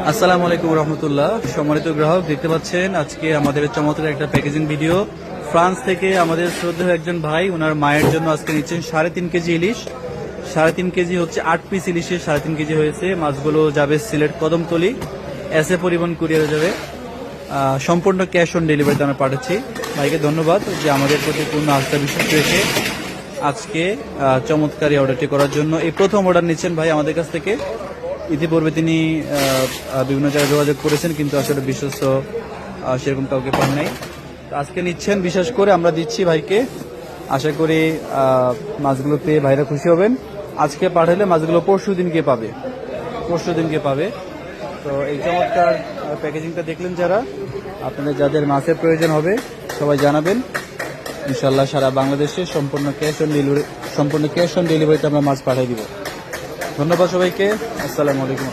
আসসালামু আলাইকুম রহমতুল্লাহ। সম্মানিত গ্রাহক, দেখতে পাচ্ছেন আজকে আমাদের চমৎকার একটা প্যাকেজিং ভিডিও। ফ্রান্স থেকে আমাদের শ্রদ্ধেয় একজন ভাই ওনার মায়ের জন্য আজকে নিচ্ছেন 3.5 কেজি ইলিশ। 3.5 কেজি হচ্ছে 8 পিস ইলিশে 3.5 কেজি হয়েছে। মাছগুলো যাবে সিলেট কদমতলি, এসএ পরিবহন কুরিয়ারে যাবে। সম্পূর্ণ ক্যাশ অন ডেলিভারিতে আমরা পাঠাচ্ছি। ভাইকে ধন্যবাদ যে আমাদের প্রতি পূর্ণ আস্থা বিশ্বাস রেখে আজকে চমৎকার এই অর্ডারটি করার জন্য। এই প্রথম অর্ডার নিচ্ছেন ভাই আমাদের কাছ থেকে। ইতিপূর্বে তিনি বিভিন্ন জায়গায় যোগাযোগ করেছেন, কিন্তু আসলে বিশ্বস্ত সেরকম কাউকে পান নাই। আজকে নিচ্ছেন, বিশেষ করে আমরা দিচ্ছি ভাইকে। আশা করি মাছগুলো পেয়ে ভাইরা খুশি হবেন। আজকে পাঠালে মাছগুলো পরশু দিনকে পাবে। তো এই চমৎকার প্যাকেজিংটা দেখলেন যারা, আপনাদের যাদের মাছের প্রয়োজন হবে সবাই জানাবেন। ইনশাল্লাহ সারা বাংলাদেশে সম্পূর্ণ ক্যাশ অন ডেলিভারিতে আমরা মাছ পাঠিয়ে দিব। ধন্যবাদ সবাইকে। আসসালামু আলাইকুম।